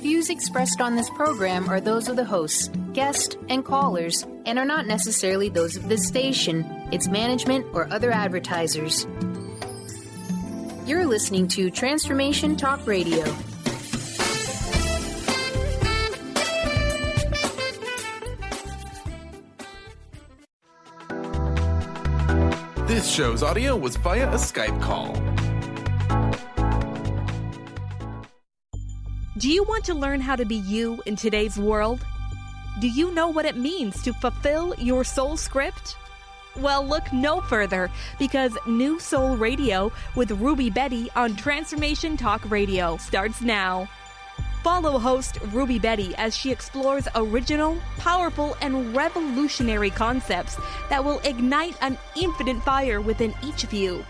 views expressed on this program are those of the hosts, guests, and callers, and are not necessarily those of this station, its management, or other advertisers. You're listening to Transformation Talk Radio. This show's audio was via a Skype call. Do you want to learn how to be you in today's world? Do you know what it means to fulfill your soul script? Well, look no further, because New Soul Radio with Ruby Bedi on Transformation Talk Radio starts now. Follow host Ruby Bedi as she explores original, powerful, and revolutionary concepts that will ignite an infinite fire within each of you.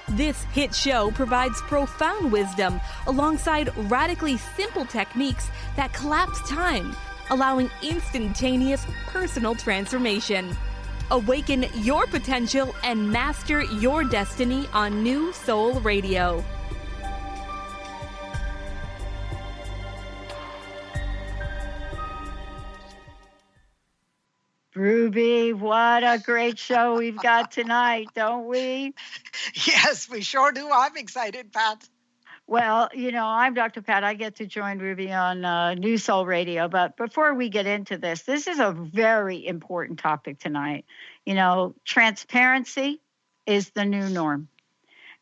This hit show provides profound wisdom alongside radically simple techniques that collapse time, allowing instantaneous personal transformation. Awaken your potential and master your destiny on New Soul Radio. Ruby, what a great show we've got tonight, don't we? Yes, we sure do. I'm excited, Pat. Well, I'm Dr. Pat. I get to join Ruby on New Soul Radio. But before we get into this is a very important topic tonight. Transparency is the new norm.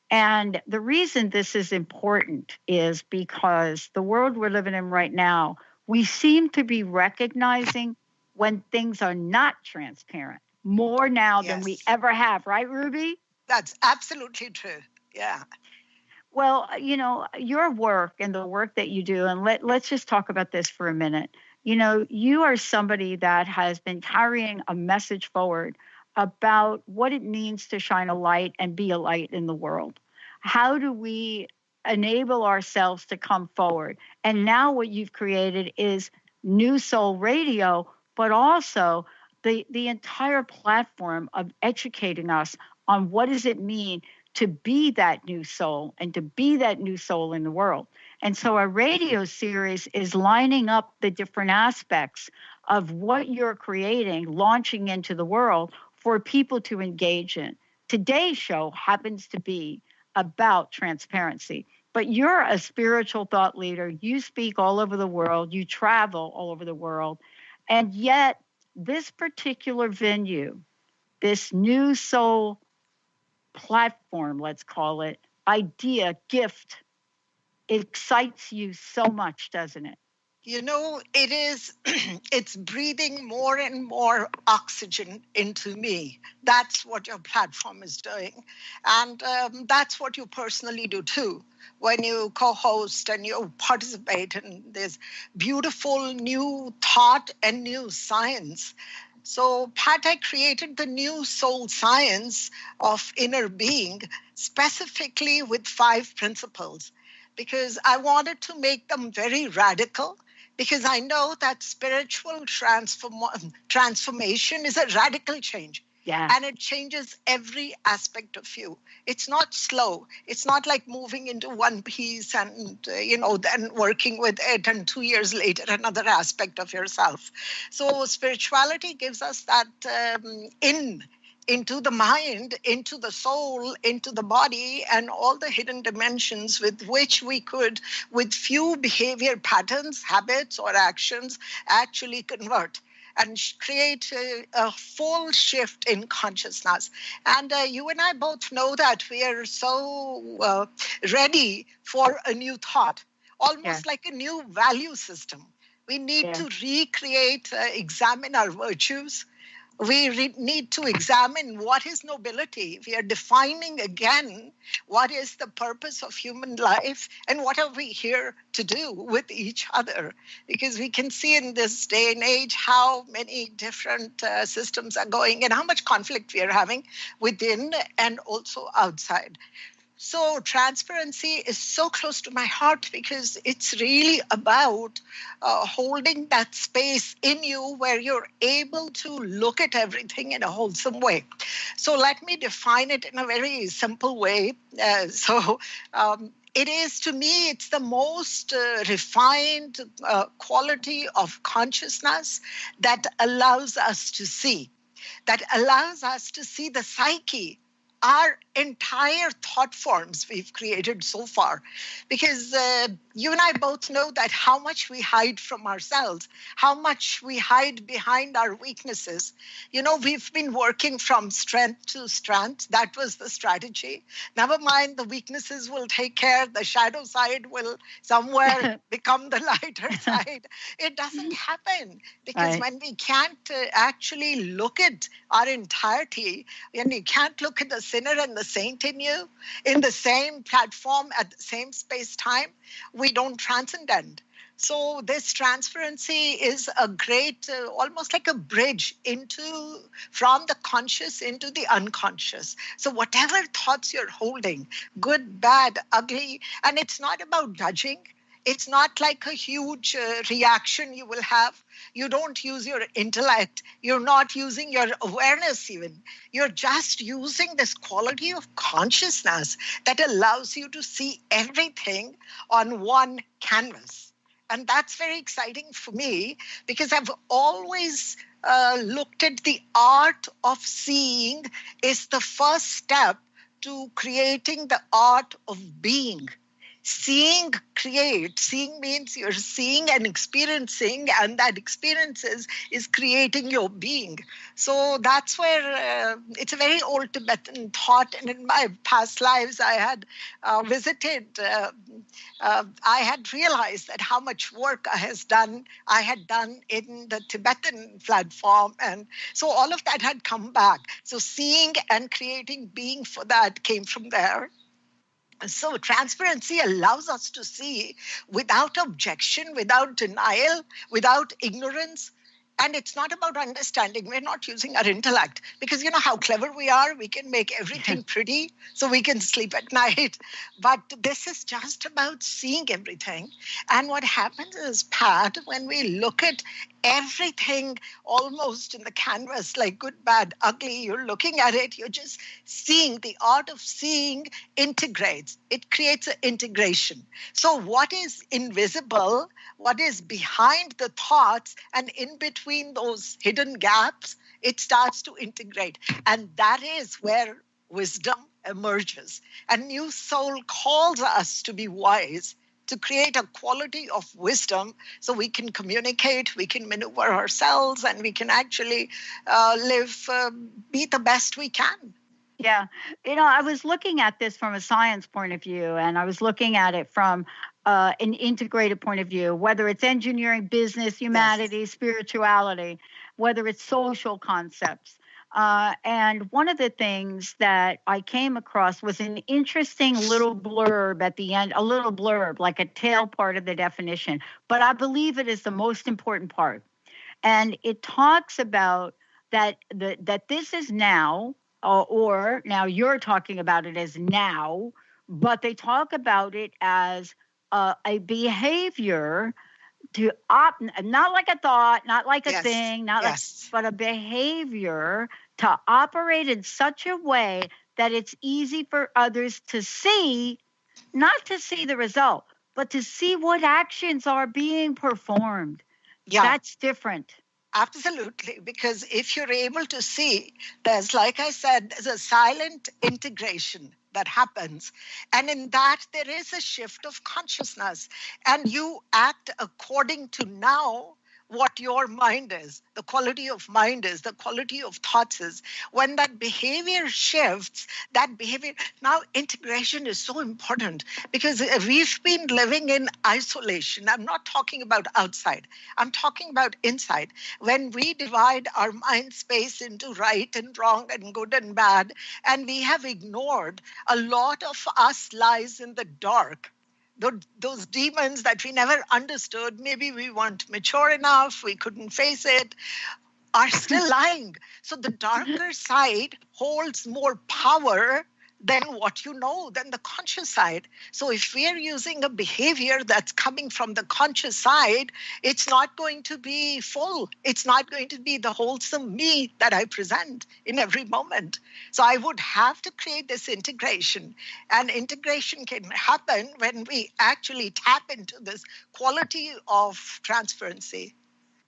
And the reason this is important is because the world we're living in right now, we seem to be recognizing when things are not transparent more now than we ever have. Right, Ruby? That's absolutely true. Yeah. Well, your work and the work that you do, and let's just talk about this for a minute. You are somebody that has been carrying a message forward about what it means to shine a light and be a light in the world. How do we enable ourselves to come forward? And now what you've created is New Soul Radio, but also the entire platform of educating us on what does it mean to be that new soul and to be that new soul in the world. And so our radio series is lining up the different aspects of what you're creating, launching into the world for people to engage in. Today's show happens to be about transparency, but you're a spiritual thought leader. You speak all over the world. You travel all over the world. And yet this particular venue, this New Soul platform, let's call it, idea, gift, it excites you so much, doesn't it? It is, it's breathing more and more oxygen into me. That's what your platform is doing. And that's what you personally do too. When you co-host and you participate in this beautiful new thought and new science. So, Pat, I created the New Soul Science of Inner Being specifically with 5 principles because I wanted to make them very radical. Because I know that spiritual transformation is a radical change. Yeah. And it changes every aspect of you. It's not slow. It's not like moving into one piece and, then working with it and 2 years later, another aspect of yourself. So spirituality gives us that into the mind, into the soul, into the body, and all the hidden dimensions with which we could, with few behavior patterns, habits, or actions, actually convert and create a full shift in consciousness. And you and I both know that we are so ready for a new thought, almost like a new value system. We need to recreate, examine our virtues. We need to examine what is nobility. We are defining again what is the purpose of human life and what are we here to do with each other. Because we can see in this day and age how many different systems are going and how much conflict we are having within and also outside. So transparency is so close to my heart because it's really about holding that space in you where you're able to look at everything in a wholesome way. So let me define it in a very simple way. it is, to me, it's the most refined quality of consciousness that allows us to see, the psyche, our entire thought forms we've created so far. Because you and I both know that how much we hide from ourselves, how much we hide behind our weaknesses. We've been working from strength to strength. That was the strategy. Never mind, the weaknesses will take care. The shadow side will somewhere become the lighter side. It doesn't happen, because when we can't actually look at our entirety, when we can't look at the sinner and the saint in you in the same platform at the same space-time, we don't transcend. So this transparency is a great, almost like a bridge from the conscious into the unconscious. So whatever thoughts you're holding, good, bad, ugly, and it's not about judging. It's not like a huge reaction you will have. You don't use your intellect. You're not using your awareness even. You're just using this quality of consciousness that allows you to see everything on one canvas. And that's very exciting for me, because I've always looked at the art of seeing is the first step to creating the art of being. Seeing means you're seeing and experiencing, and that experiences is creating your being. So that's where it's a very old Tibetan thought. And in my past lives, I had visited, I had realized that how much work I had done in the Tibetan platform. And so all of that had come back. So seeing and creating being for that came from there. So transparency allows us to see without objection, without denial, without ignorance. And it's not about understanding. We're not using our intellect, because you know how clever we are. We can make everything pretty so we can sleep at night. But this is just about seeing everything. And what happens is, Pat, when we look at everything almost in the canvas, like good, bad, ugly, you're looking at it, you're just seeing. The art of seeing integrates. It creates an integration. So what is invisible, what is behind the thoughts and in between those hidden gaps, it starts to integrate. And that is where wisdom emerges. And New Soul calls us to be wise, to create a quality of wisdom so we can communicate, we can maneuver ourselves, and we can actually be the best we can. Yeah. I was looking at this from a science point of view, and I was looking at it from an integrated point of view, whether it's engineering, business, humanity, spirituality, whether it's social concepts. And one of the things that I came across was an interesting little blurb at the end, a little blurb, like a tail part of the definition. But I believe it is the most important part. And it talks about that this is now, or now you're talking about it as now, but they talk about it as a behavior to not like a thought, not like a thing, but a behavior to operate in such a way that it's easy for others to see, not to see the result, but to see what actions are being performed. Yeah. That's different. Absolutely, because if you're able to see, there's, like I said, there's a silent integration that happens. And in that, there is a shift of consciousness. And you act according to now what your mind is, the quality of mind is, the quality of thoughts is. When that behavior shifts, now integration is so important, because we've been living in isolation. I'm not talking about outside. I'm talking about inside. When we divide our mind space into right and wrong and good and bad, and we have ignored, a lot of us lies in the dark. Those demons that we never understood, maybe we weren't mature enough, we couldn't face it, are still lying. So the darker side holds more power then what you know, then the conscious side. So if we are using a behavior that's coming from the conscious side, it's not going to be full. It's not going to be the wholesome me that I present in every moment. So I would have to create this integration. And integration can happen when we actually tap into this quality of transparency.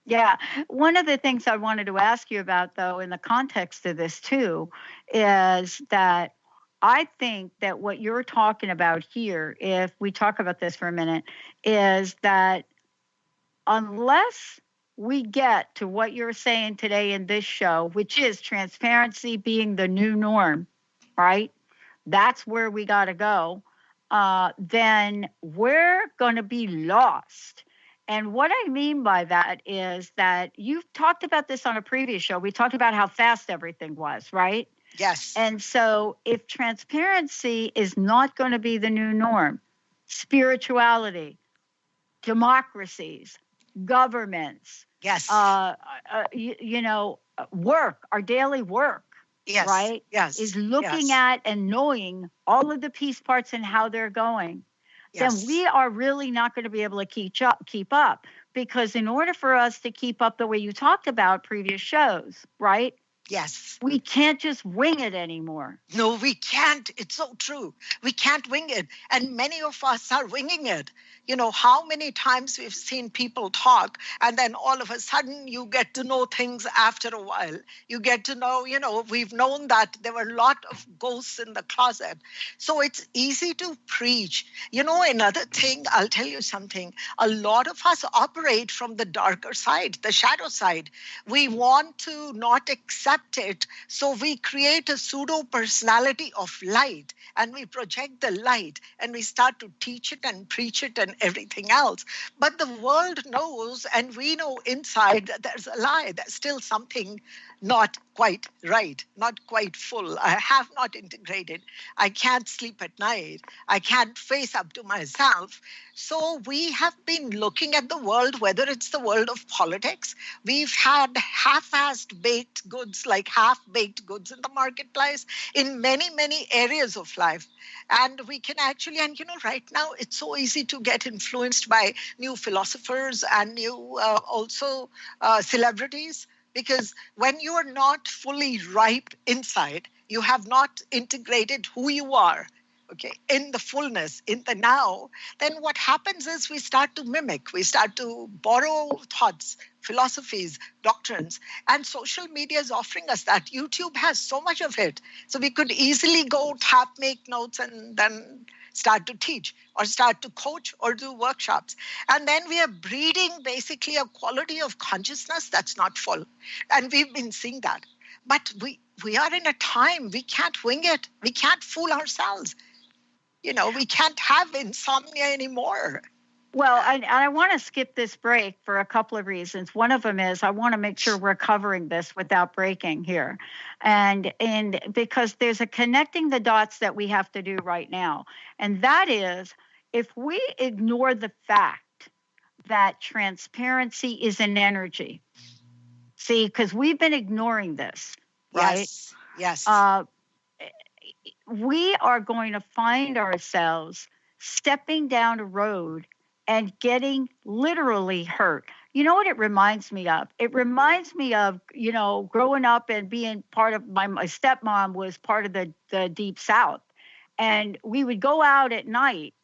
Yeah. One of the things I wanted to ask you about, though, in the context of this, too, is that I think that what you're talking about here, if we talk about this for a minute, is that unless we get to what you're saying today in this show, which is transparency being the new norm, right? That's where we got to go. Then we're going to be lost. And what I mean by that is that you've talked about this on a previous show. We talked about how fast everything was, right? Yes. And so if transparency is not going to be the new norm, spirituality, democracies, governments, yes, work, our daily work, yes, right? Yes, is looking yes. at and knowing all of the piece parts and how they're going, yes. then we are really not going to be able to keep up. Because in order for us to keep up the way you talked about previous shows, right? Yes. We can't just wing it anymore. No, we can't. It's so true. We can't wing it. And many of us are winging it. You know, how many times we've seen people talk and then all of a sudden you get to know things after a while. You get to know, we've known that there were a lot of ghosts in the closet. So it's easy to preach. Another thing, I'll tell you something. A lot of us operate from the darker side, the shadow side. We want to not accept it. So we create a pseudo personality of light and we project the light and we start to teach it and preach it and everything else. But the world knows and we know inside that there's a lie. There's still something not quite right, not quite full. I have not integrated. I can't sleep at night. I can't face up to myself. So we have been looking at the world, whether it's the world of politics. We've had half-assed baked goods, like half-baked goods in the marketplace in many, many areas of life. And we can actually, right now it's so easy to get influenced by new philosophers and new also celebrities. Because when you are not fully ripe inside, you have not integrated who you are, okay, in the fullness, in the now, then what happens is we start to mimic, we start to borrow thoughts, philosophies, doctrines, and social media is offering us that. YouTube has so much of it. So we could easily go tap, make notes, and then start to teach or start to coach or do workshops. And then we are breeding basically a quality of consciousness that's not full. And we've been seeing that. But we are in a time, we can't wing it. We can't fool ourselves. We can't have insomnia anymore. Well, I want to skip this break for a couple of reasons. One of them is I want to make sure we're covering this without breaking here. And because there's a connecting the dots that we have to do right now. And that is, if we ignore the fact that transparency is an energy, see, because we've been ignoring this, right? Yes. We are going to find ourselves stepping down a road and getting literally hurt. You know what it reminds me of? It reminds me of, growing up and being part of my stepmom was part of the Deep South. And we would go out at night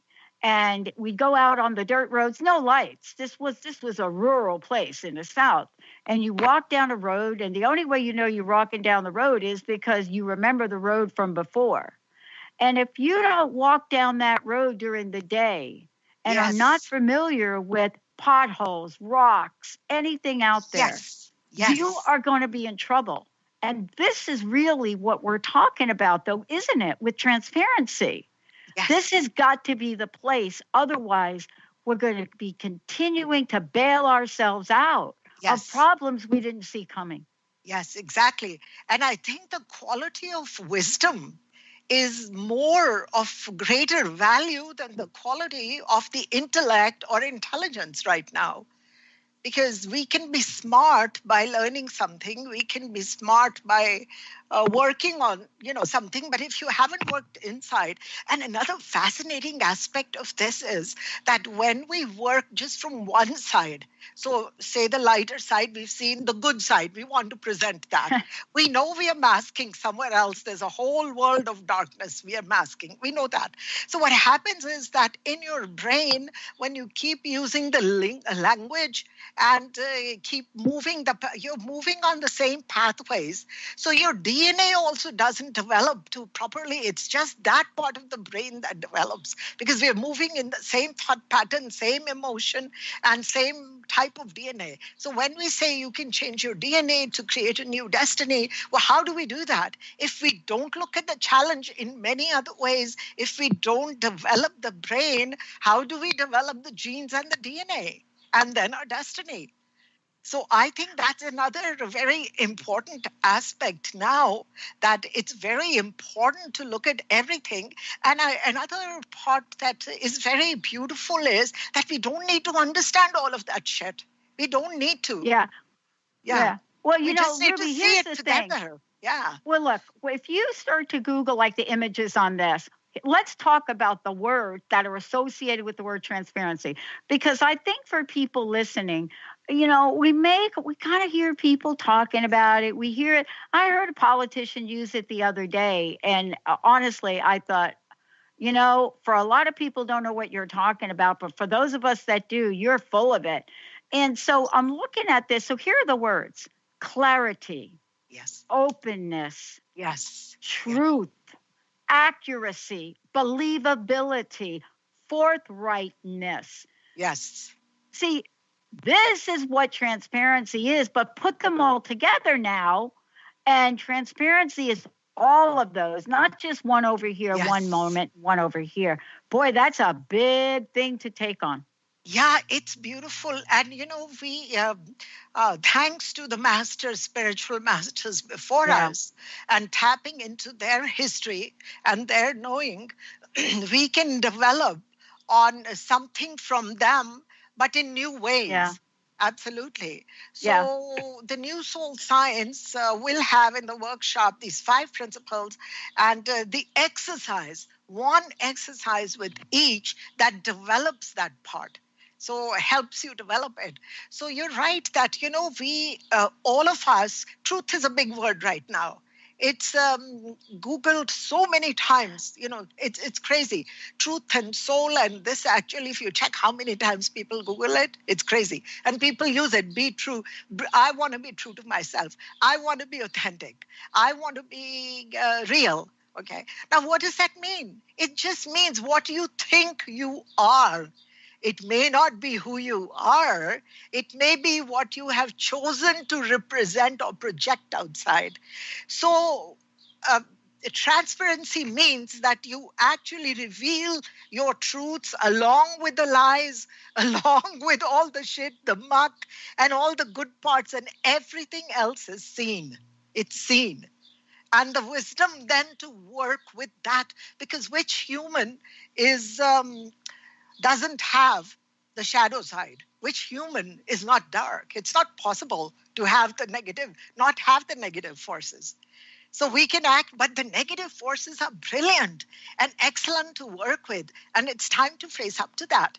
and we'd go out on the dirt roads, no lights. This was a rural place in the South. And you walk down a road and the only way you're walking down the road is because you remember the road from before. And if you don't walk down that road during the day, and are not familiar with potholes, rocks, anything out there, you are going to be in trouble. And this is really what we're talking about, though, isn't it, with transparency? Yes. This has got to be the place. Otherwise, we're going to be continuing to bail ourselves out of problems we didn't see coming. Yes, exactly. And I think the quality of wisdom is more of greater value than the quality of the intellect or intelligence right now. Because we can be smart by learning something. We can be smart by working on, something, but if you haven't worked inside. And another fascinating aspect of this is that when we work just from one side, so say the lighter side, we've seen the good side, we want to present that. We know we are masking somewhere else. There's a whole world of darkness we are masking. We know that. So what happens is that in your brain, when you keep using the language and keep moving, you're moving on the same pathways. So your DNA also doesn't develop too properly. It's just that part of the brain that develops because we're moving in the same thought pattern, same emotion, and same type of DNA. So when we say you can change your DNA to create a new destiny, well, how do we do that? If we don't look at the challenge in many other ways, if we don't develop the brain, how do we develop the genes and the DNA and then our destiny? So I think that's another very important aspect now, that it's very important to look at everything. And another part that is very beautiful is that we don't need to understand all of that shit. We don't need to. Yeah. Well, we just need Ruby, to see here's it the together. thing. Yeah. Well, look, if you start to Google like the images on this, let's talk about the words that are associated with the word transparency. Because I think for people listening, we kind of hear people talking about it. We hear it. I heard a politician use it the other day. And honestly, I thought, for a lot of people don't know what you're talking about, but for those of us that do, you're full of it. And so I'm looking at this. So here are the words: clarity. Yes. Openness. Yes. Truth. Yes. Accuracy. Believability. Forthrightness. Yes. See, this is what transparency is, but put them all together now, and transparency is all of those, not just one over here, yes. One moment, one over here. Boy, that's a big thing to take on. Yeah, it's beautiful. And, we, thanks to the masters, spiritual masters before us, and tapping into their history and their knowing, we can develop on something from them, but in new ways. Yeah. Absolutely. So the New Soul Science will have in the workshop these 5 principles and the exercise, one exercise with each that develops that part. So helps you develop it. So you're right that, we, all of us, truth is a big word right now. It's Googled so many times, it's crazy. Truth and soul, and this actually, if you check how many times people Google it, it's crazy. And people use it, be true. I want to be true to myself. I want to be authentic. I want to be real. Okay. Now, what does that mean? It just means what you think you are. It may not be who you are. It may be what you have chosen to represent or project outside. So transparency means that you actually reveal your truths along with the lies, along with all the shit, the muck, and all the good parts, and everything else is seen. It's seen. And the wisdom then to work with that, because which human is... doesn't have the shadow side. Which human is not dark? It's not possible to have the negative, not have the negative forces. So we can act, but the negative forces are brilliant and excellent to work with. And it's time to face up to that.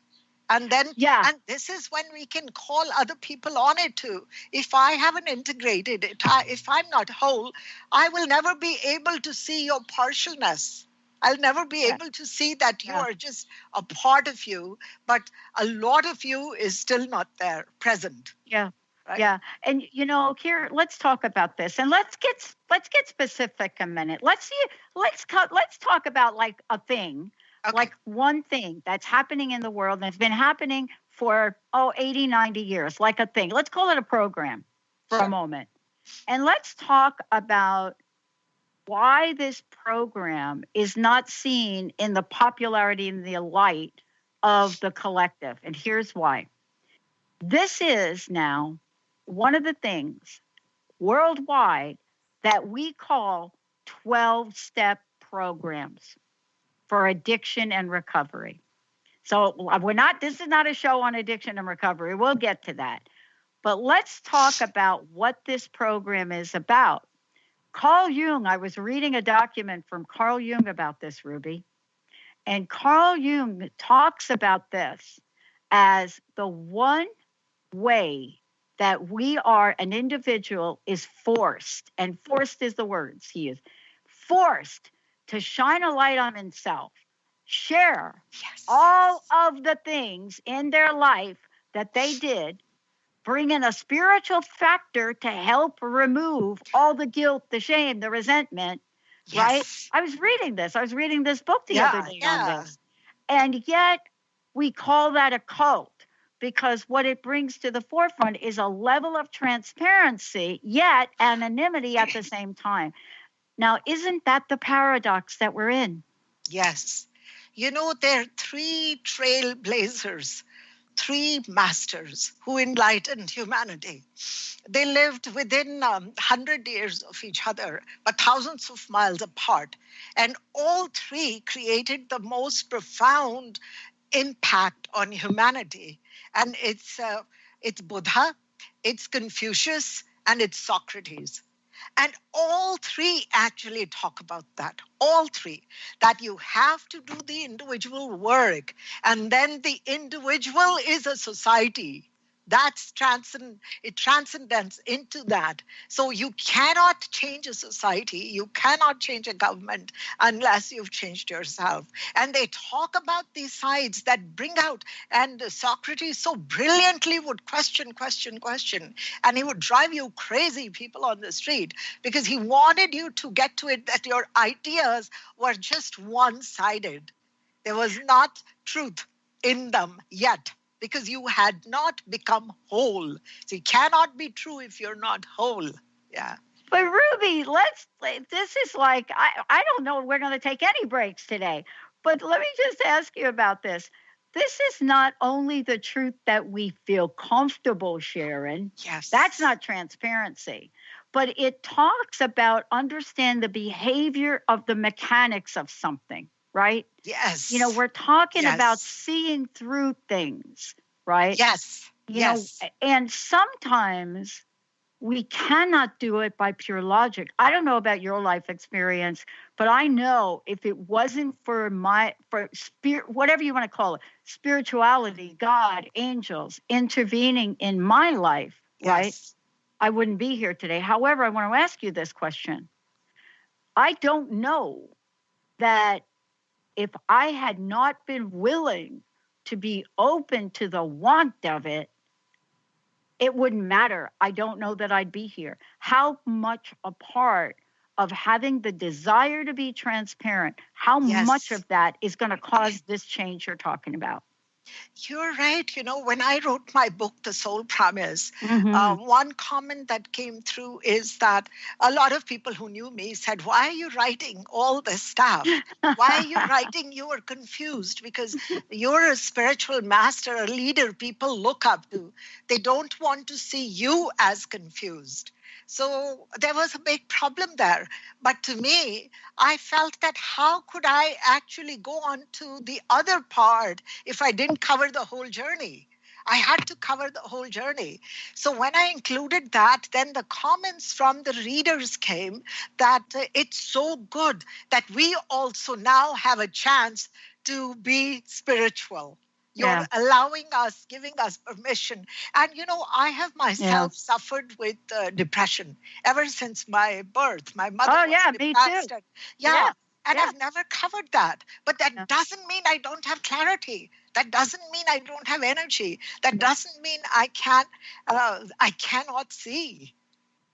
And then, and this is when we can call other people on it too. If I haven't integrated it, if I'm not whole, I will never be able to see your partialness. I'll never be able to see that you are just a part of you, but a lot of you is still not there, present. Yeah. Right? Yeah. And, here, let's talk about this, and let's get specific a minute. Let's talk about like a thing, like one thing that's happening in the world and it's been happening for, 80, 90 years, like a thing. Let's call it a program for a moment. And let's talk about why this program is not seen in the popularity and the light of the collective. And here's why. This is now one of the things worldwide that we call 12-step programs for addiction and recovery. So this is not a show on addiction and recovery. We'll get to that. But let's talk about what this program is about. Carl Jung, I was reading a document from Carl Jung about this, Ruby. And Carl Jung talks about this as the one way that we are, an individual is forced, and forced is the words he used, forced to shine a light on himself, share all of the things in their life that they did, bring in a spiritual factor to help remove all the guilt, the shame, the resentment, right? I was reading this book the other day on this. And yet we call that a cult because what it brings to the forefront is a level of transparency, yet anonymity at the same time. Now, isn't that the paradox that we're in? Yes. You know, there are three trailblazers, three masters who enlightened humanity. They lived within 100 years of each other, but thousands of miles apart. And all three created the most profound impact on humanity. And it's Buddha, it's Confucius, and it's Socrates. And all three actually talk about that. All three, that you have to do the individual work. And then the individual is a society. It transcends into that. So you cannot change a society, you cannot change a government unless you've changed yourself. And they talk about these sides that bring out, and Socrates so brilliantly would question. And he would drive you crazy, people on the street, because he wanted you to get to it that your ideas were just one-sided. There was not truth in them yet, because you had not become whole. So you cannot be true if you're not whole. Yeah. But Ruby, this is like, I don't know, we're going to take any breaks today. But let me just ask you about this. This is not only the truth that we feel comfortable sharing. Yes. That's not transparency. But it talks about understand the behavior of the mechanics of something, right? Yes. You know, we're talking about seeing through things, right? Yes. You know, and sometimes we cannot do it by pure logic. I don't know about your life experience, but I know if it wasn't for spirit, whatever you want to call it, spirituality, God, angels intervening in my life, right? I wouldn't be here today. However, I want to ask you this question. I don't know that if I had not been willing to be open to the want of it, it wouldn't matter. I don't know that I'd be here. How much a part of having the desire to be transparent, how much of that is going to cause this change you're talking about? You're right. You know, when I wrote my book, The Soul Promise, one comment that came through is that a lot of people who knew me said, why are you writing all this stuff? Why are you writing? You are confused because you're a spiritual master, a leader people look up to. They don't want to see you as confused. So there was a big problem there. But to me, I felt that how could I actually go on to the other part if I didn't cover the whole journey? I had to cover the whole journey. So when I included that, then the comments from the readers came that it's so good that we also now have a chance to be spiritual. You're allowing us, giving us permission. And, you know, I have myself suffered with depression ever since my birth. My mother was depressed. Me too. And I've never covered that. But that doesn't mean I don't have clarity. That doesn't mean I don't have energy. That doesn't mean I cannot see.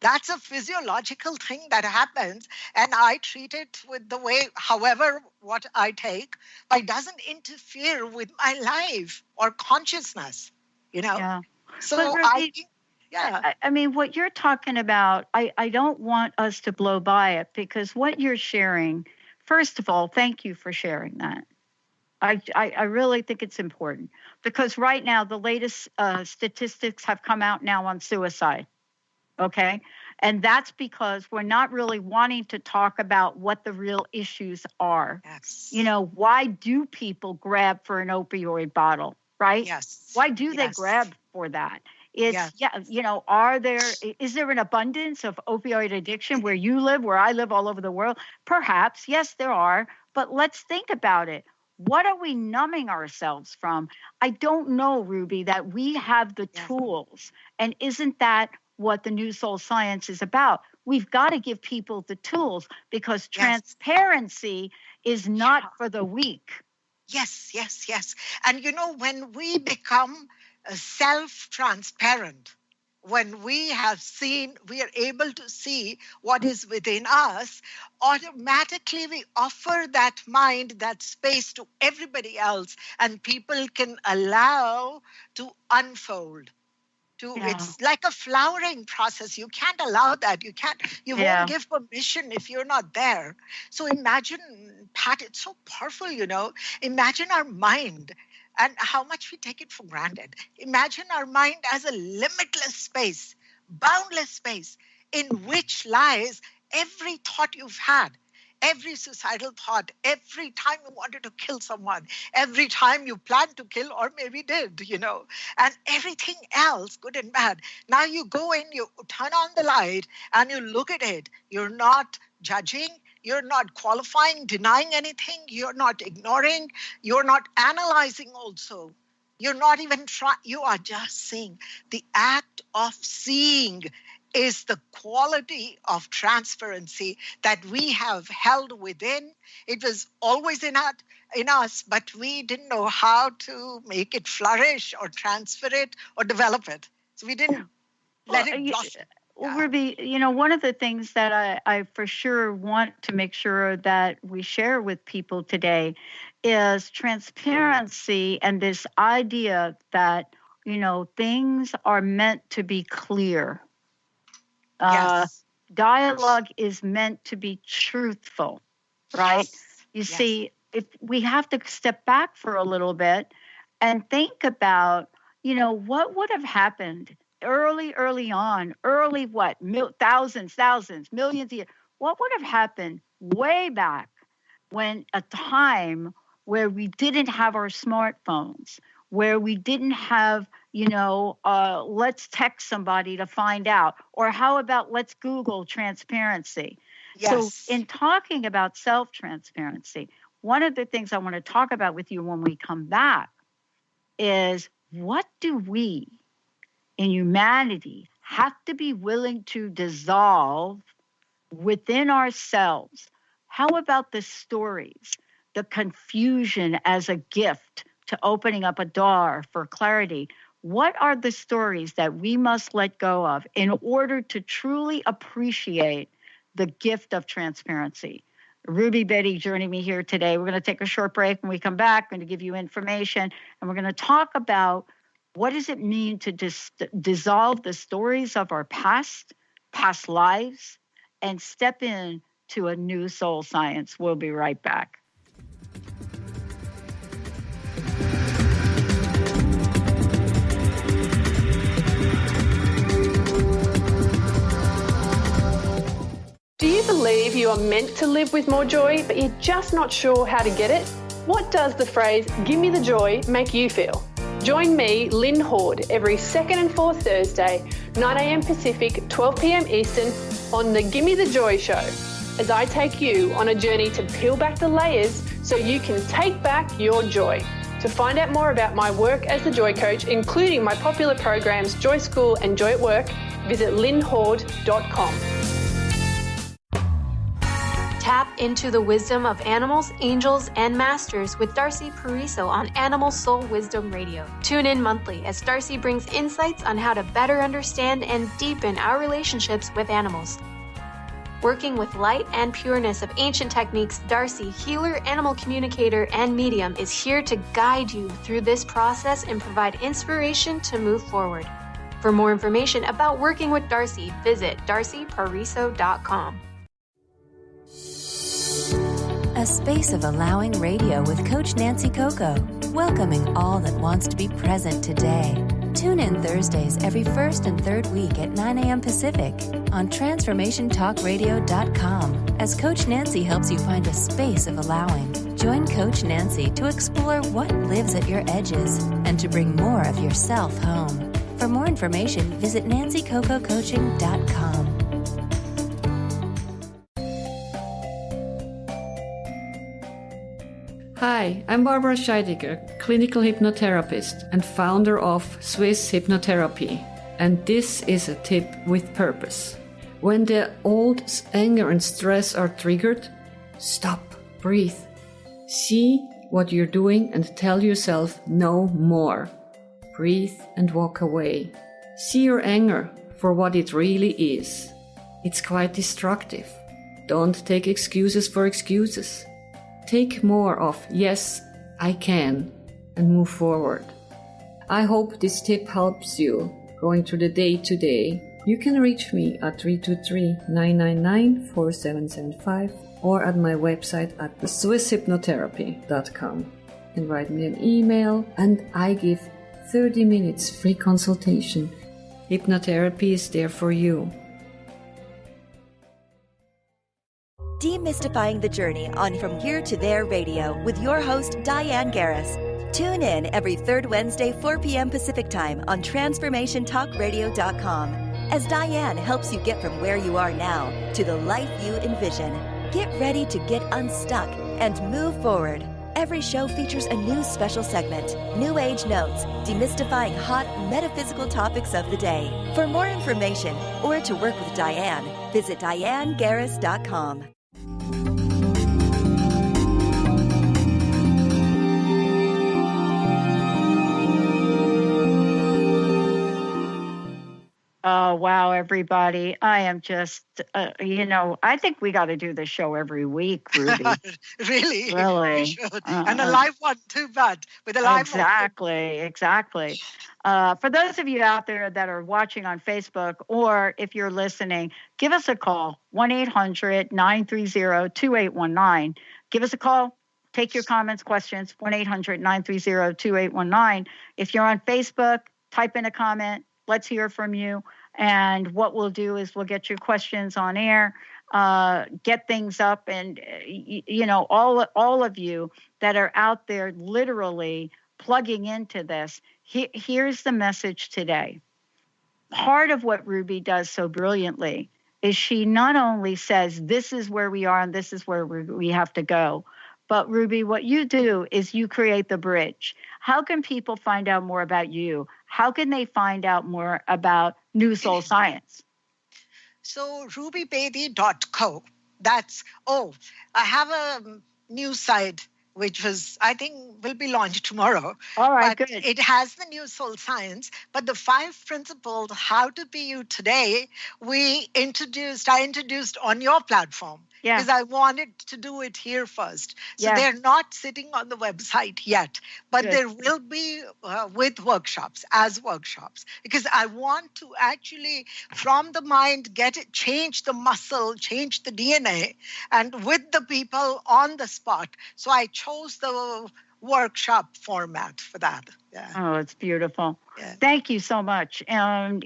That's a physiological thing that happens. And I treat it with the way, however, what I take, but it doesn't interfere with my life or consciousness, you know? Yeah. So I mean, what you're talking about, I don't want us to blow by it because what you're sharing, first of all, thank you for sharing that. I really think it's important because right now the latest statistics have come out now on suicide. Okay. And that's because we're not really wanting to talk about what the real issues are. Yes. You know, why do people grab for an opioid bottle, right? Yes. Why do they grab for that? It's, is there an abundance of opioid addiction where you live, where I live, all over the world? Perhaps, yes, there are. But let's think about it. What are we numbing ourselves from? I don't know, Ruby, that we have the tools. And isn't that what the New Soul Science is about? We've got to give people the tools, because transparency is not for the weak. Yes. And when we become self-transparent, when we are able to see what is within us, automatically we offer that mind, that space to everybody else, and people can allow to unfold. It's like a flowering process. You can't allow that. You won't give permission if you're not there. So imagine, Pat, it's so powerful, Imagine our mind and how much we take it for granted. Imagine our mind as a limitless space, boundless space, in which lies every thought you've had, every suicidal thought, every time you wanted to kill someone, every time you planned to kill or maybe did, and everything else, good and bad. Now you go in, you turn on the light and you look at it. You're not judging. You're not qualifying, denying anything. You're not ignoring. You're not analyzing also. You're not even trying. You are just seeing. The act of seeing is the quality of transparency that we have held within. It was always in us, but we didn't know how to make it flourish or transfer it or develop it. So we didn't let it blossom. Well, Ruby, one of the things that I for sure want to make sure that we share with people today is transparency and this idea that, things are meant to be clear. Dialogue is meant to be truthful, right? You see, if we have to step back for a little bit and think about, what would have happened early on, thousands, millions of years. What would have happened way back when a time where we didn't have our smartphones, where we didn't have, let's text somebody to find out, or how about let's Google transparency. So in talking about self-transparency, one of the things I want to talk about with you when we come back is, what do we in humanity have to be willing to dissolve within ourselves? How about the stories, the confusion as a gift to opening up a door for clarity? What are the stories that we must let go of in order to truly appreciate the gift of transparency? Ruby Bedi joining me here today. We're going to take a short break. When we come back, I'm going to give you information, and we're going to talk about what does it mean to dissolve the stories of our past lives, and step in to a new soul science. We'll be right back. Do you believe you are meant to live with more joy, but you're just not sure how to get it? What does the phrase, "give me the joy," make you feel? Join me, Lynn Horde, every second and fourth Thursday, 9 a.m. Pacific, 12 p.m. Eastern, on the Gimme the Joy Show, as I take you on a journey to peel back the layers so you can take back your joy. To find out more about my work as a joy coach, including my popular programs Joy School and Joy at Work, visit lynnhorde.com. Tap into the wisdom of animals, angels, and masters with Darcy Pariso on Animal Soul Wisdom Radio. Tune in monthly as Darcy brings insights on how to better understand and deepen our relationships with animals. Working with light and pureness of ancient techniques, Darcy, healer, animal communicator, and medium, is here to guide you through this process and provide inspiration to move forward. For more information about working with Darcy, visit darcypariso.com. A space of allowing radio with Coach Nancy Coco, welcoming all that wants to be present today. Tune in Thursdays every first and third week at 9 a.m. Pacific on TransformationTalkRadio.com as Coach Nancy helps you find a space of allowing. Join Coach Nancy to explore what lives at your edges and to bring more of yourself home. For more information, visit nancycococoaching.com. Hi, I'm Barbara Scheidegger, clinical hypnotherapist and founder of Swiss Hypnotherapy. And this is a tip with purpose. When the old anger and stress are triggered, stop, breathe. See what you're doing and tell yourself no more. Breathe and walk away. See your anger for what it really is. It's quite destructive. Don't take excuses for excuses. Take more of yes, I can, and move forward. I hope this tip helps you going through the day today. You can reach me at 323-999-4775 or at my website at swisshypnotherapy.com. You can write me an email and I give 30 minutes free consultation. Hypnotherapy is there for you. Demystifying the journey on From Here to There Radio with your host, Diane Garris. Tune in every third Wednesday, 4 p.m. Pacific Time on TransformationTalkRadio.com as Diane helps you get from where you are now to the life you envision. Get ready to get unstuck and move forward. Every show features a new special segment, New Age Notes, demystifying hot metaphysical topics of the day. For more information or to work with Diane, visit DianeGarris.com. Oh, wow, everybody. I am just, I think we got to do this show every week, Ruby. Really? Really. We should. And a live one too, but with a live Exactly. For those of you out there that are watching on Facebook, or if you're listening, give us a call, 1-800-930-2819. Give us a call. Take your comments, questions, 1-800-930-2819. If you're on Facebook, type in a comment. Let's hear from you. And what we'll do is we'll get your questions on air, get things up. And, all of you that are out there literally plugging into this, here's the message today. Part of what Ruby does so brilliantly is she not only says, this is where we are and this is where we have to go, but Ruby, what you do is you create the bridge. How can people find out more about you? How can they find out more about New Soul Science? So rubybedi.co. I have a new site, which I think will be launched tomorrow. All right, but good. It has the New Soul Science, but the 5 principles, how to be you today, I introduced on your platform. Yeah. Because I wanted to do it here first. So they're not sitting on the website yet, but Good. there will be with workshops, because I want to actually, from the mind, change the muscle, change the DNA, and with the people on the spot. So I chose the workshop format for that. Yeah. Oh, it's beautiful. Yeah. Thank you so much. And,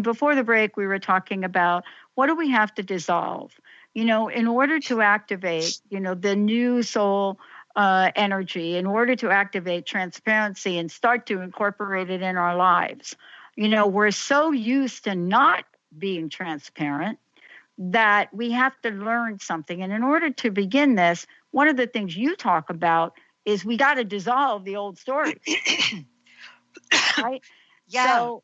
before the break, we were talking about what do we have to dissolve? In order to activate, the new soul energy, in order to activate transparency and start to incorporate it in our lives. We're so used to not being transparent that we have to learn something. And in order to begin this, one of the things you talk about is we got to dissolve the old stories. Right? Yeah. So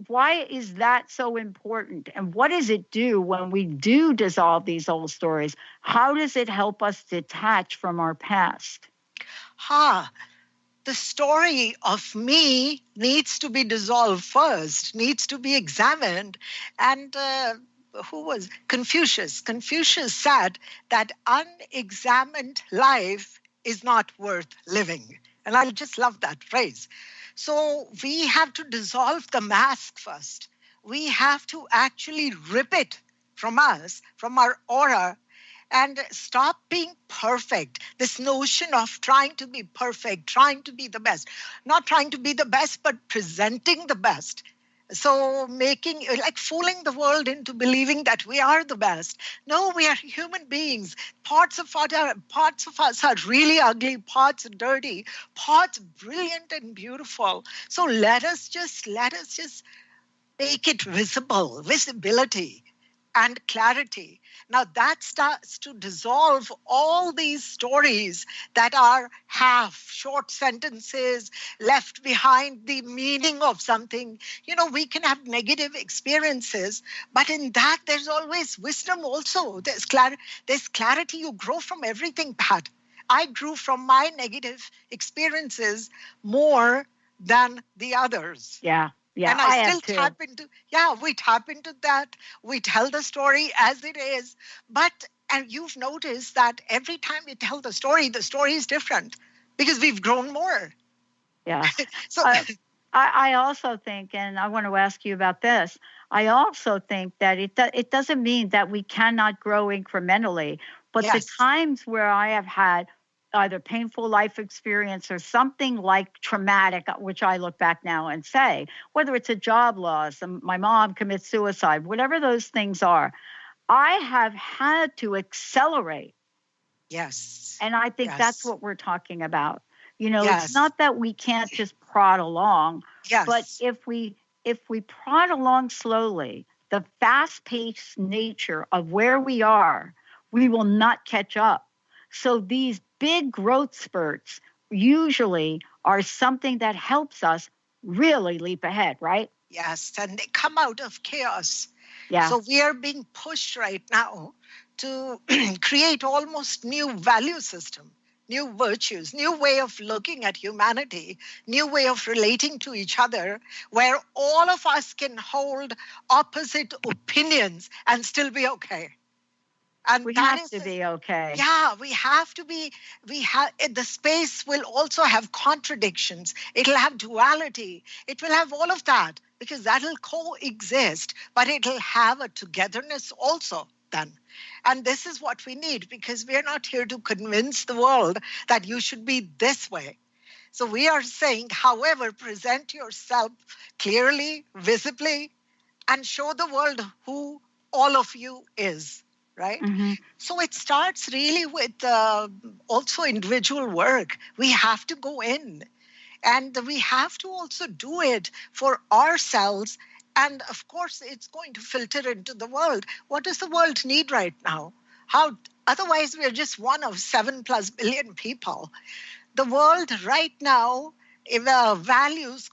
why is that so important? And what does it do when we do dissolve these old stories? How does it help us detach from our past? The story of me needs to be dissolved first, needs to be examined. And who was Confucius? Confucius said that unexamined life is not worth living. And I just love that phrase. So we have to dissolve the mask first. We have to actually rip it from us, from our aura, and stop being perfect. This notion of trying to be perfect, trying to be the best, not trying to be the best, but presenting the best. So fooling the world into believing that we are the best. No, we are human beings. Parts of us are really ugly, parts dirty, parts brilliant and beautiful. So let us just make it visibility and clarity. Now that starts to dissolve all these stories that are half short sentences left behind the meaning of something. We can have negative experiences, but in that there's always wisdom also. There's clarity. You grow from everything, Pat. I grew from my negative experiences more than the others. Yeah. Yeah, And I still tap into, we tap into that. We tell the story as it is. And you've noticed that every time we tell the story is different because we've grown more. Yeah. So I also think, and I want to ask you about this, I also think that it doesn't mean that we cannot grow incrementally, but the times where I have had either painful life experience or something like traumatic, which I look back now and say, whether it's a job loss, my mom commits suicide, whatever those things are, I have had to accelerate. Yes. And I think that's what we're talking about. It's not that we can't just prod along, but if we prod along slowly, the fast-paced nature of where we are, we will not catch up. So these big growth spurts usually are something that helps us really leap ahead, right? Yes, and they come out of chaos. Yeah. So we are being pushed right now to create almost new value system, new virtues, new way of looking at humanity, new way of relating to each other, where all of us can hold opposite opinions and still be okay. And we have to be okay. Yeah, we have to be. The space will also have contradictions. It'll have duality. It will have all of that because that'll coexist, but it'll have a togetherness also then. And this is what we need because we're not here to convince the world that you should be this way. So we are saying, however, present yourself clearly, visibly, and show the world who all of you is. Right? Mm-hmm. So it starts really with also individual work. We have to go in and we have to also do it for ourselves. And of course, it's going to filter into the world. What does the world need right now? Otherwise, we're just one of 7+ billion people. The world right now values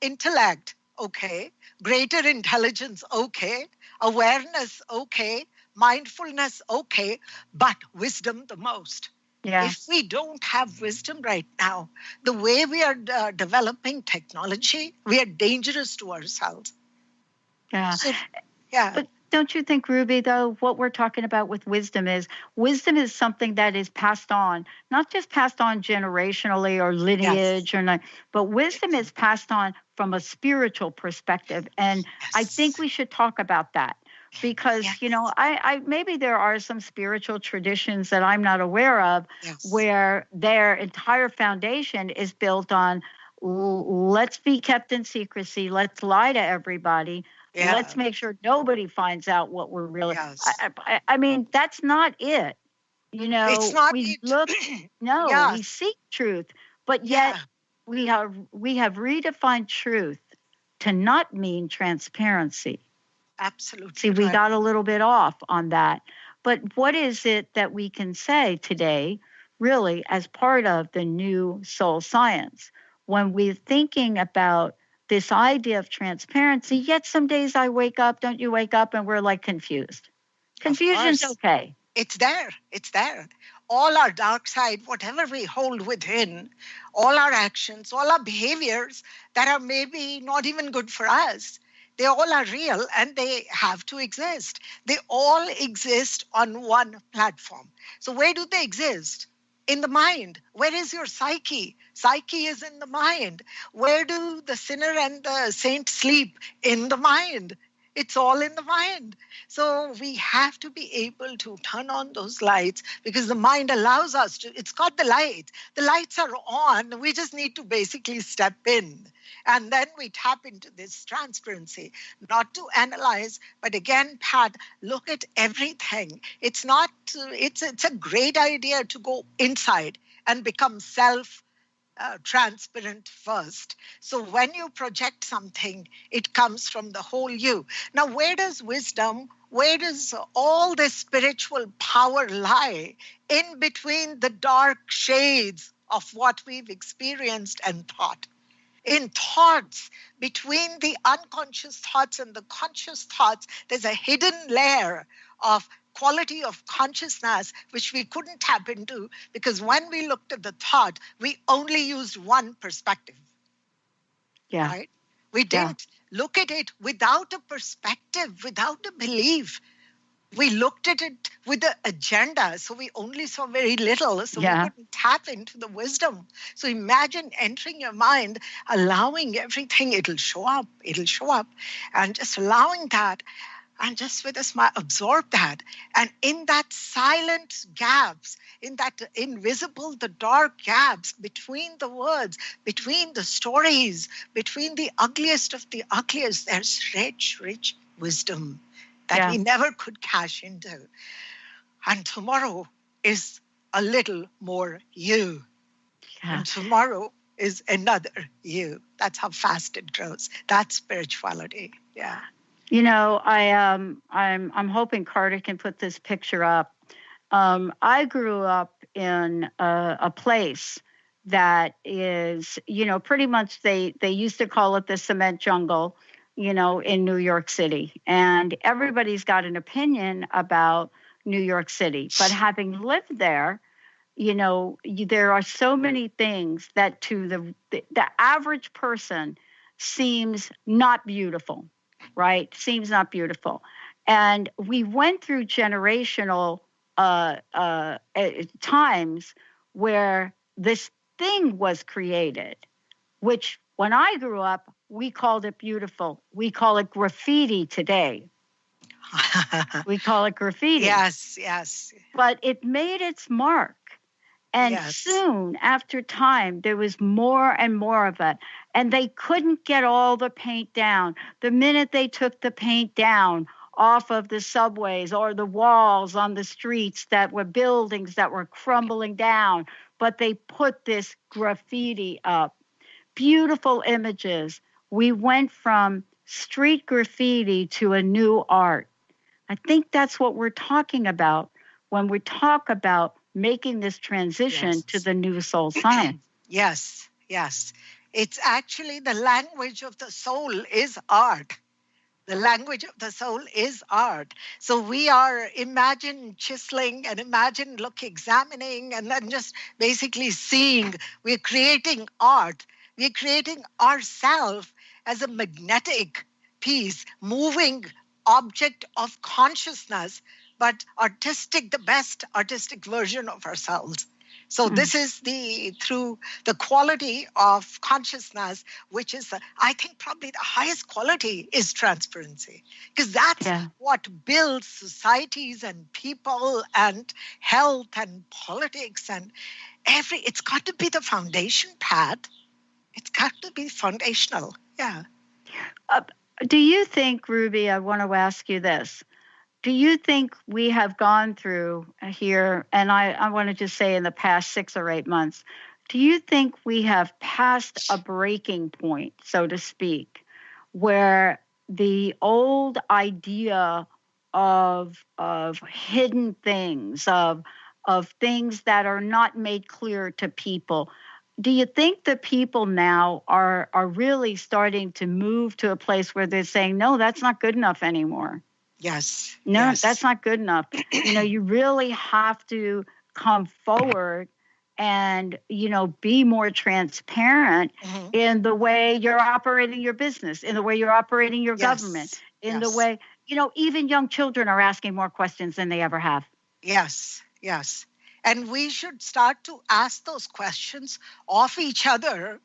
intellect, okay, greater intelligence, okay, awareness, okay, mindfulness, okay, but wisdom the most. Yeah. If we don't have wisdom right now, the way we are developing technology, we are dangerous to ourselves. Yeah. So, yeah. But don't you think, Ruby, though, what we're talking about with wisdom is something that is passed on, not just passed on generationally or lineage, or not, but wisdom is passed on from a spiritual perspective. And I think we should talk about that. Because, I maybe there are some spiritual traditions that I'm not aware of where their entire foundation is built on let's be kept in secrecy. Let's lie to everybody. Yeah. Let's make sure nobody finds out what we're really. Yes. I mean, that's not it. It's not we it. Look. No, yes. We seek truth, but yet we have redefined truth to not mean transparency. Absolutely. See, we got a little bit off on that. But what is it that we can say today, really, as part of the new soul science, when we're thinking about this idea of transparency, yet some days I wake up, don't you wake up, and we're like confused. Confusion's okay. It's there. It's there. All our dark side, whatever we hold within, all our actions, all our behaviors that are maybe not even good for us, they all are real and they have to exist. They all exist on one platform. So where do they exist? In the mind. Where is your psyche? Psyche is in the mind. Where do the sinner and the saint sleep? In the mind. It's all in the mind. So we have to be able to turn on those lights because the mind allows us to. It's got the light. The lights are on. We just need to basically step in. And then we tap into this transparency, not to analyze, but again, Pat, look at everything. It's not, it's a great idea to go inside and become transparent first. So when you project something, it comes from the whole you. Now, where does wisdom, where does all this spiritual power lie? In between the dark shades of what we've experienced and thought. In thoughts, between the unconscious thoughts and the conscious thoughts, there's a hidden layer of quality of consciousness which we couldn't tap into because when we looked at the thought, we only used one perspective. Yeah. Right? We didn't look at it without a perspective, without a belief. We looked at it with the agenda, so we only saw very little, so we couldn't tap into the wisdom. So imagine entering your mind, allowing everything, it'll show up, and just allowing that, and just with a smile, absorb that. And in that silent gaps, in that invisible, the dark gaps between the words, between the stories, between the ugliest of the ugliest, there's rich, rich wisdom that we never could cash into. And tomorrow is a little more you. Yeah. And tomorrow is another you. That's how fast it grows. That's spirituality. Yeah. You know, I'm hoping Carter can put this picture up. I grew up in a place that is, you know, pretty much they used to call it the cement jungle, you know, in New York City. And everybody's got an opinion about New York City. But having lived there, you know, there are so many things that to the average person seems not beautiful, right? Seems not beautiful. And we went through generational times where this thing was created, which when I grew up, we called it beautiful. We call it graffiti today. We call it graffiti. Yes, yes. But it made its mark. And soon after time, there was more and more of it. And they couldn't get all the paint down. The minute they took the paint down off of the subways or the walls on the streets that were buildings that were crumbling down, but they put this graffiti up. Beautiful images. We went from street graffiti to a new art. I think that's what we're talking about when we talk about making this transition to the new soul science. Yes, yes. It's actually the language of the soul is art. The language of the soul is art. So we are imagine chiseling and imagine examining and then just basically seeing. We're creating art. We're creating ourselves as a magnetic piece, moving object of consciousness, but artistic, the best artistic version of ourselves. So this is through the quality of consciousness, which is, I think probably the highest quality is transparency, because that's what builds societies and people and health and politics and it's got to be the foundation, Pat. It's got to be foundational. Yeah. Do you think, Ruby, I want to ask you this. Do you think we have gone through here, and I want to just say in the past 6 or 8 months, do you think we have passed a breaking point, so to speak, where the old idea of hidden things, of things that are not made clear to people, do you think the people now are really starting to move to a place where they're saying, no, that's not good enough anymore? Yes. No, yes. That's not good enough. You know, you really have to come forward and, you know, be more transparent in the way you're operating your business, in the way you're operating your government, in the way, you know, even young children are asking more questions than they ever have. Yes, yes. And we should start to ask those questions of each other.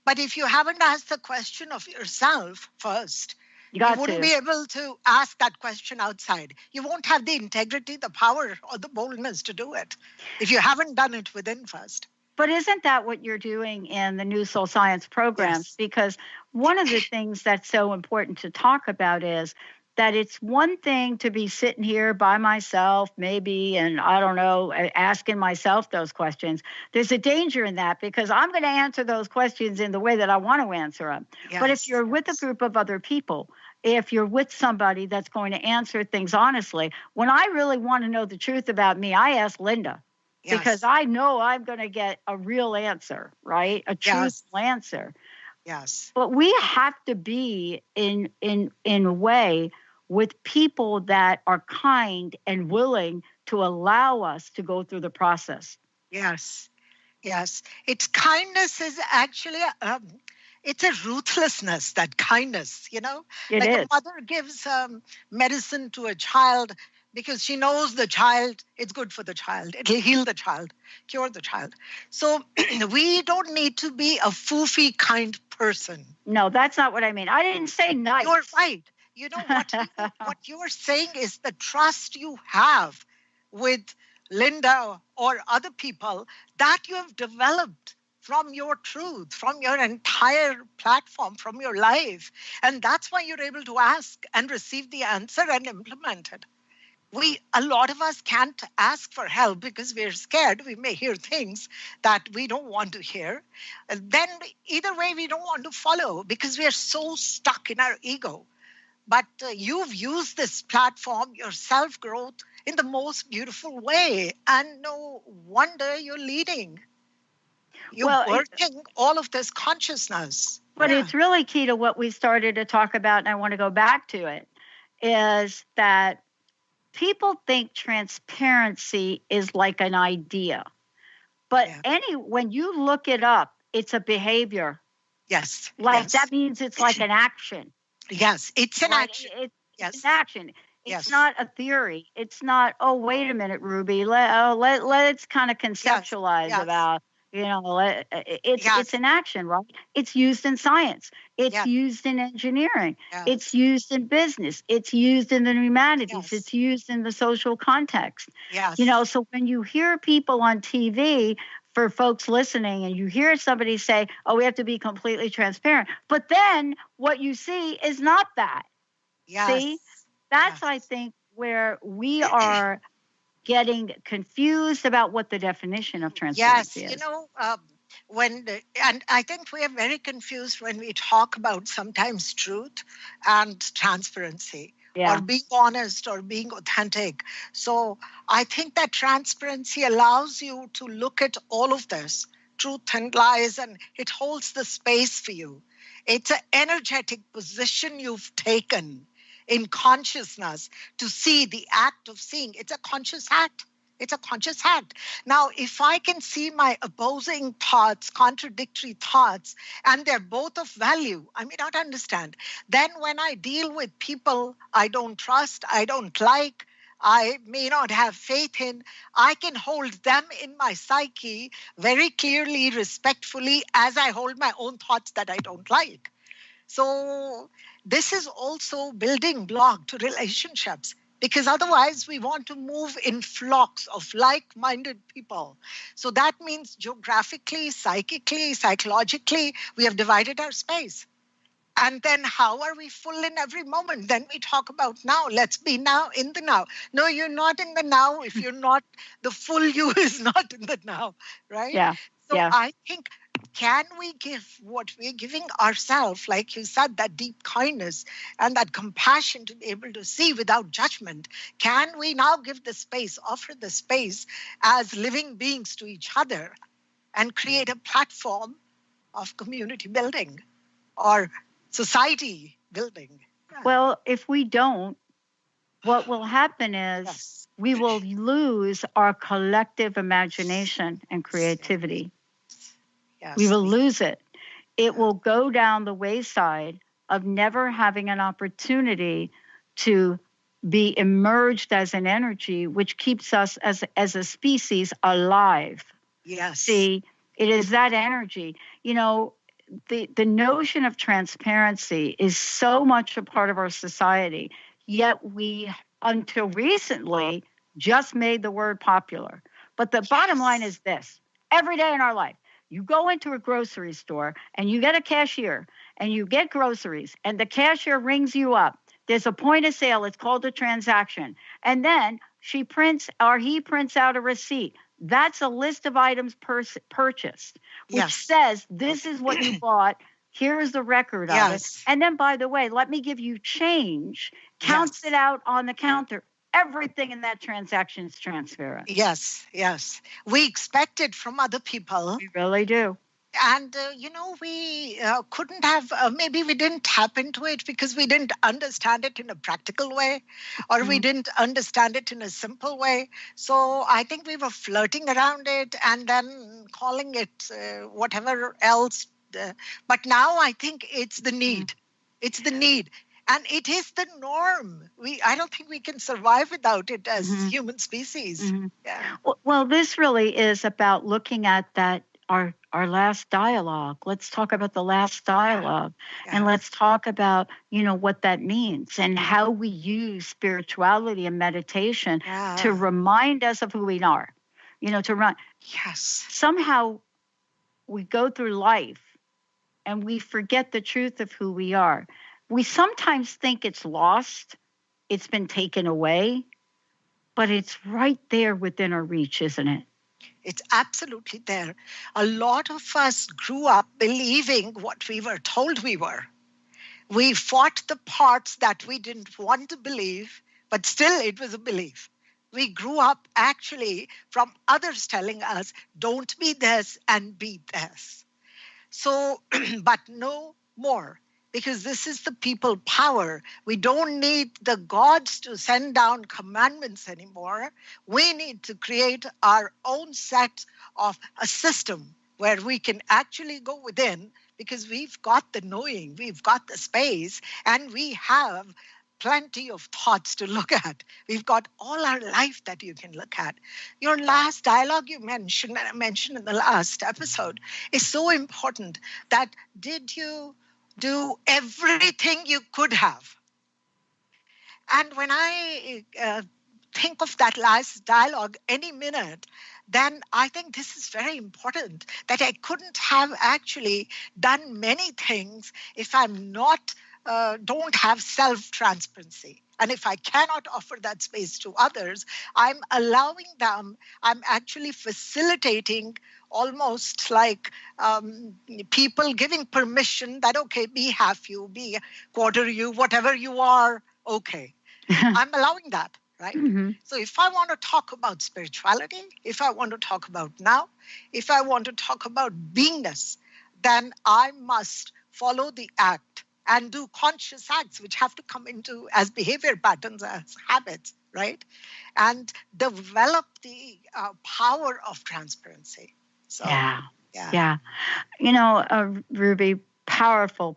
But if you haven't asked the question of yourself first, You got wouldn't to. be able to ask that question outside. You won't have the integrity, the power, or the boldness to do it if you haven't done it within first. But isn't that what you're doing in the New Soul Science programs? Yes. Because one of the things that's so important to talk about is that it's one thing to be sitting here by myself, maybe, and I don't know, asking myself those questions. There's a danger in that because I'm going to answer those questions in the way that I want to answer them. Yes, but if you're with a group of other people, if you're with somebody that's going to answer things honestly, when I really want to know the truth about me, I ask Linda. Yes. Because I know I'm going to get a real answer, right? A truthful answer. Yes. But we have to be in a way with people that are kind and willing to allow us to go through the process. Yes. Yes. It's kindness is actually it's a ruthlessness, that kindness, It like is. a mother gives medicine to a child because she knows the child, it's good for the child. It'll heal the child, cure the child. So we don't need to be a foofy kind person. No, that's not what I mean. I didn't say nice. You're right. You know what you're saying is the trust you have with Linda or other people that you have developed from your truth, from your entire platform, from your life. And that's why you're able to ask and receive the answer and implement it. A lot of us can't ask for help because we're scared. We may hear things that we don't want to hear. And then either way, we don't want to follow because we are so stuck in our ego. But you've used this platform, your self-growth, in the most beautiful way. And no wonder you're leading. You're working all of this consciousness. But it's really key to what we started to talk about, and I want to go back to it, is that people think transparency is like an idea. But when you look it up, it's a behavior. Yes. That means it's like an action. Yes, it's an action. It's an action. It's not a theory. It's not, oh, wait a minute, Ruby. Let's kind of conceptualize about, it's an action, right? It's used in science. It's used in engineering. It's used in business. It's used in the humanities. It's used in the social context. So when you hear people on TV, for folks listening, and you hear somebody say, oh, we have to be completely transparent. But then what you see is not that. See, that's, I think, where we are getting confused about what the definition of transparency is. And I think we are very confused when we talk about sometimes truth and transparency. Or being honest or being authentic. So I think that transparency allows you to look at all of this, truth and lies, and it holds the space for you. It's an energetic position you've taken in consciousness to see the act of seeing. It's a conscious act. It's a conscious act. Now, if I can see my opposing thoughts, contradictory thoughts, and they're both of value, I may not understand. Then when I deal with people I don't trust, I don't like, I may not have faith in, I can hold them in my psyche very clearly, respectfully, as I hold my own thoughts that I don't like. So this is also building block to relationships. Because otherwise, we want to move in flocks of like-minded people. So that means geographically, psychically, psychologically, we have divided our space. And then how are we full in every moment? Then we talk about now. Let's be now in the now. No, you're not in the now if you're not, the full you is not in the now, right? So I think, can we give what we're giving ourselves, like you said, that deep kindness and that compassion to be able to see without judgment? Can we now give the space, offer the space as living beings to each other and create a platform of community building or society building? Well, if we don't, what will happen is we will lose our collective imagination and creativity. We will lose it. It will go down the wayside of never having an opportunity to be emerged as an energy, which keeps us as a species alive. Yes. See, it is that energy. the notion of transparency is so much a part of our society, yet we, until recently, just made the word popular. But the bottom line is this: every day in our life, you go into a grocery store and you get a cashier and you get groceries and the cashier rings you up. There's a point of sale. It's called a transaction. And then he prints out a receipt. That's a list of items purchased, which says this is what you bought. Here's the record of it. And then, by the way, let me give you change, counts it out on the counter. Everything in that transaction is transparent. Yes. We expect it from other people. We really do. And, we couldn't have, maybe we didn't tap into it because we didn't understand it in a practical way, or we didn't understand it in a simple way. So I think we were flirting around it and then calling it whatever else. But now I think it's the need. It's the need. And it is the norm. I don't think we can survive without it as human species. Yeah. Well, this really is about looking at that, our last dialogue. Let's talk about the last dialogue. And let's talk about, what that means and how we use spirituality and meditation to remind us of who we are. Somehow we go through life and we forget the truth of who we are. We sometimes think it's lost, it's been taken away, but it's right there within our reach, isn't it? It's absolutely there. A lot of us grew up believing what we were told we were. We fought the parts that we didn't want to believe, but still it was a belief. We grew up actually from others telling us, don't be this and be this. So, but no more. Because this is the people power. We don't need the gods to send down commandments anymore. We need to create our own set of a system where we can actually go within, because we've got the knowing, we've got the space, and we have plenty of thoughts to look at. We've got all our life that you can look at. Your last dialogue you mentioned, and I mentioned in the last episode, is so important. That did you do everything you could have? And when I think of that last dialogue any minute, then I think this is very important, that I couldn't have actually done many things if I'm not, don't have self-transparency. And if I cannot offer that space to others, I'm allowing them, I'm actually facilitating, almost like people giving permission that, okay, be half you, be quarter you, whatever you are, okay. I'm allowing that, right? So if I want to talk about spirituality, if I want to talk about now, if I want to talk about beingness, then I must follow the act and do conscious acts, which have to come into as behavior patterns, as habits, right? And develop the power of transparency. So, yeah. Ruby, powerful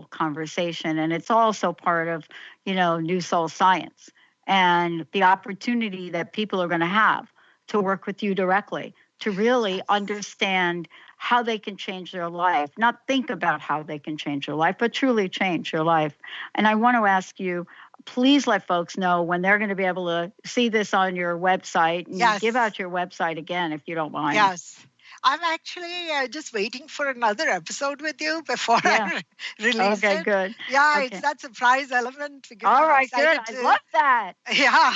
conversation. And it's also part of, New Soul Science and the opportunity that people are going to have to work with you directly, to really understand how they can change their life, not think about how they can change their life, but truly change your life. And I want to ask you, please let folks know when they're going to be able to see this on your website. And give out your website again, if you don't mind. Yes. I'm actually just waiting for another episode with you before I release it. Okay, good. Yeah, it's that surprise element. All right, good. I love that. Yeah.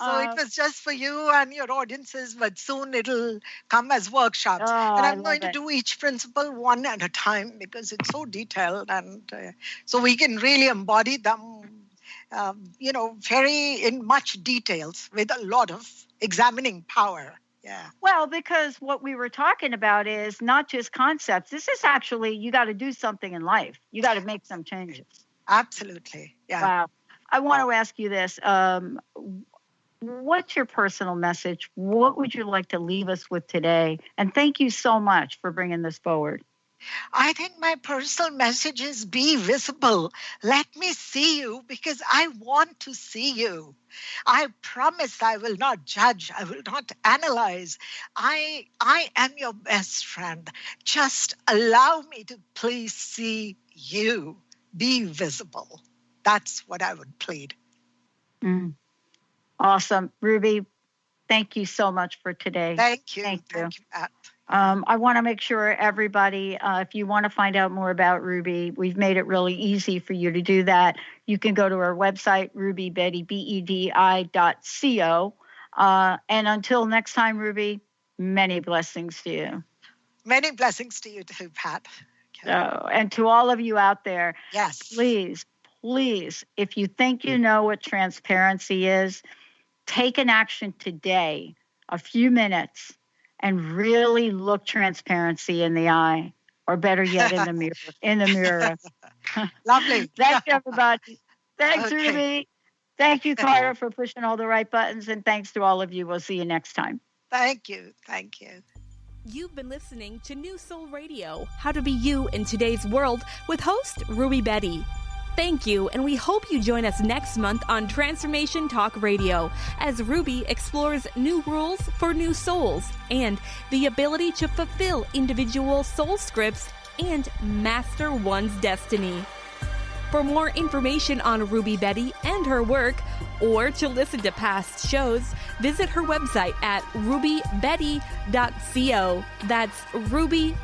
So it was just for you and your audiences, but soon it'll come as workshops. And I'm going to do each principle one at a time, because it's so detailed. And so we can really embody them, very in much details with a lot of examining power. Yeah. Well, because what we were talking about is not just concepts. This is actually, you got to do something in life. You got to make some changes. Absolutely. Yeah. Wow. I want to ask you this. What's your personal message? What would you like to leave us with today? And thank you so much for bringing this forward. I think my personal message is be visible. Let me see you because I want to see you. I promise I will not judge. I will not analyze. I am your best friend. Just allow me to please see you. Be visible. That's what I would plead. Awesome. Ruby, thank you so much for today. Thank you. Thank you, Pat. I want to make sure everybody, if you want to find out more about Ruby, we've made it really easy for you to do that. You can go to our website, rubybedi, BEDI.co. And until next time, Ruby, many blessings to you. Many blessings to you too, Pat. Okay. And to all of you out there, yes, please, if you think you know what transparency is, take an action today, a few minutes, and really look transparency in the eye, or better yet, in the mirror. Lovely. Thanks, everybody. Thanks, Okay. Ruby. Thank you, Clara, for pushing all the right buttons, and thanks to all of you. We'll see you next time. Thank you. You've been listening to New Soul Radio, How to Be You in Today's World, with host Ruby Bedi. Thank you, and we hope you join us next month on Transformation Talk Radio as Ruby explores new rules for new souls and the ability to fulfill individual soul scripts and master one's destiny. For more information on Ruby Bedi and her work, or to listen to past shows, visit her website at rubybedi.co. That's rubybedi.co.